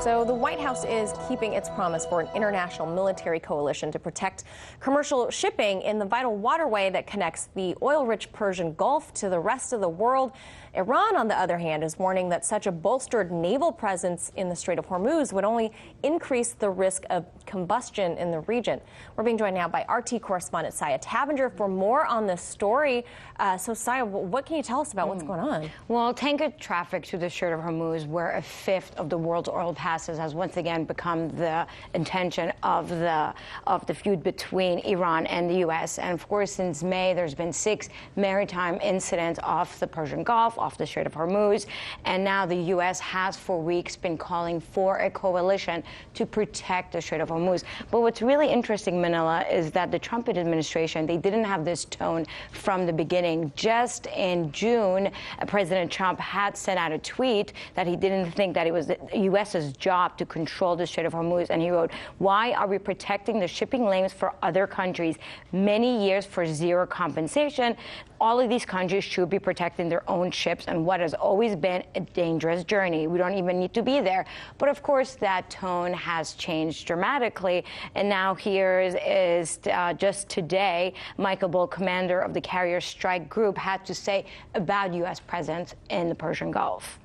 So the White House is keeping its promise for an international military coalition to protect commercial shipping in the vital waterway that connects the oil-rich Persian Gulf to the rest of the world. Iran, on the other hand, is warning that such a bolstered naval presence in the Strait of Hormuz would only increase the risk of combustion in the region. We're being joined now by RT correspondent Sayeh Tavangar for more on this story. So, Sayeh, what can you tell us about what's going on? Well, tanker traffic to the Strait of Hormuz, where a fifth of the world's oil passes, has once again become the intention of the feud between Iran and the U.S. And of course, since May, there's been 6 maritime incidents off the Persian Gulf, off the Strait of Hormuz, and now the U.S. has for weeks been calling for a coalition to protect the Strait of Hormuz. But what's really interesting, Manila, is that the Trump administration, they didn't have this tone from the beginning. Just in June, President Trump had sent out a tweet that he didn't think that it was the U.S.'s job to control the Strait of Hormuz, and he wrote, "Why are we protecting the shipping lanes for other countries? Many years for zero compensation. All of these countries should be protecting their own ships and what has always been a dangerous journey. We don't even need to be there." But of course, that tone has changed dramatically. And now here is just today, Michael Bull, commander of the Carrier Strike Group, had to say about U.S. presence in the Persian Gulf.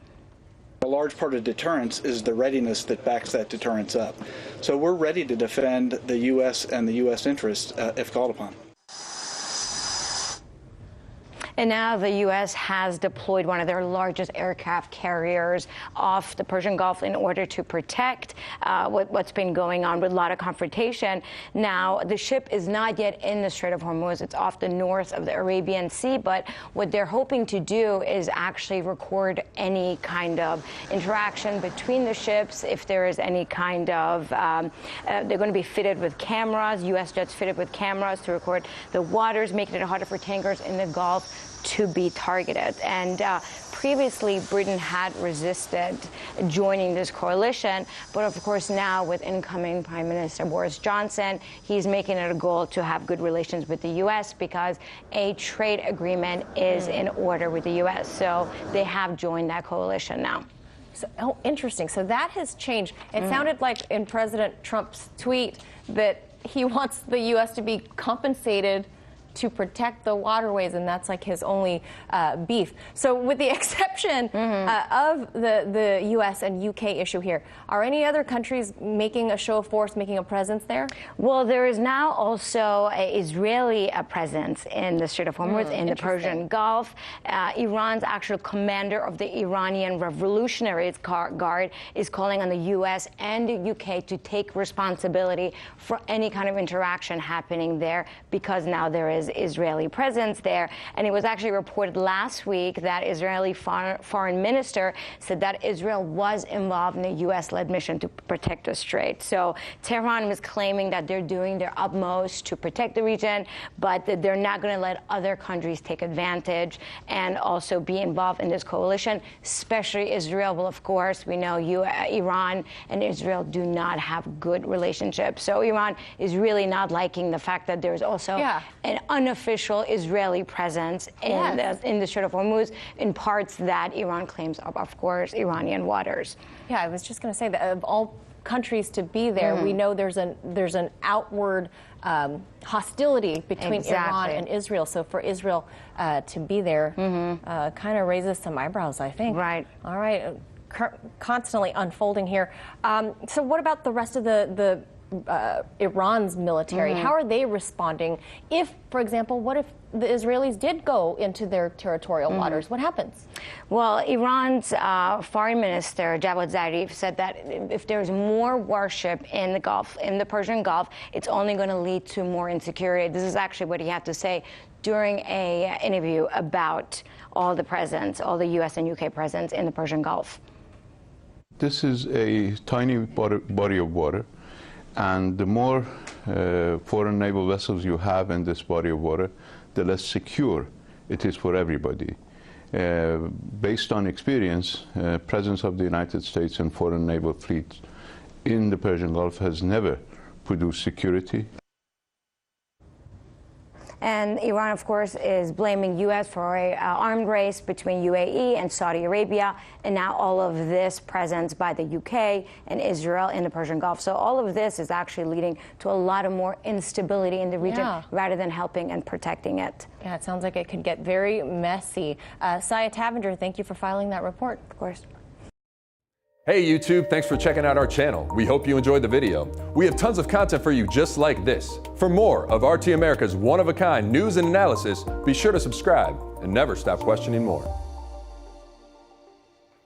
A large part of deterrence is the readiness that backs that deterrence up. So we're ready to defend the U.S. and the U.S. interests if called upon. And now the U.S. has deployed one of their largest aircraft carriers off the Persian Gulf in order to protect what's been going on with a lot of confrontation. Now, the ship is not yet in the Strait of Hormuz. It's off the north of the Arabian Sea. But what they're hoping to do is actually record any kind of interaction between the ships. If there is any kind of, they're going to be fitted with cameras, U.S. jets fitted with cameras to record the waters, making it harder for tankers in the Gulf to be targeted. And previously, Britain had resisted joining this coalition. But of course, now with incoming Prime Minister Boris Johnson, he's making it a goal to have good relations with the U.S. because a trade agreement is in order with the U.S. So they have joined that coalition now. So, oh, interesting. So that has changed. It sounded like in President Trump's tweet that he wants the U.S. to be compensated to protect the waterways, and that's like his only beef. So with the exception of the U.S. and U.K. issue here, are any other countries making a show of force, making a presence there? Well, there is now also an Israeli presence in the Strait of Hormuz, in the Persian Gulf. Iran's actual commander of the Iranian Revolutionary Guard is calling on the U.S. and the U.K. to take responsibility for any kind of interaction happening there, because now there is Israeli presence there. And it was actually reported last week that Israeli foreign minister said that Israel was involved in a U.S.-led mission to protect the strait. So Tehran was claiming that they're doing their utmost to protect the region, but that they're not going to let other countries take advantage and also be involved in this coalition, especially Israel. Well, of course, we know Iran and Israel do not have good relationships. So Iran is really not liking the fact that there's also an unofficial Israeli presence in the Strait of Hormuz in parts that Iran claims are, of course, Iranian waters. Yeah, I was just going to say that of all countries to be there, we know there's an outward hostility between Iran and Israel. So for Israel to be there kind of raises some eyebrows, I think. Right. All right. Constantly unfolding here. So what about the rest of the Iran's military? How are they responding? If, for example, what if the Israelis did go into their territorial waters? What happens? Well, Iran's foreign minister, Javad Zarif, said that if there's more warship in the Gulf, in the Persian Gulf, it's only going to lead to more insecurity. This is actually what he had to say during an interview about all the presence, all the U.S. and U.K. presence in the Persian Gulf. This is a tiny body of water. And the more foreign naval vessels you have in this body of water, the less secure it is for everybody. Based on experience, presence of the United States and foreign naval fleets in the Persian Gulf has never produced security. And Iran, of course, is blaming U.S. for an armed race between UAE and Saudi Arabia, and now all of this presence by the UK and Israel in the Persian Gulf. So all of this is actually leading to a lot of more instability in the region rather than helping and protecting it. Yeah, it sounds like it could get very messy. Sayeh, Tavangar, thank you for filing that report. Of course. Hey YouTube, thanks for checking out our channel. We hope you enjoyed the video. We have tons of content for you just like this. For more of RT America's one-of-a-kind news and analysis, be sure to subscribe and never stop questioning more.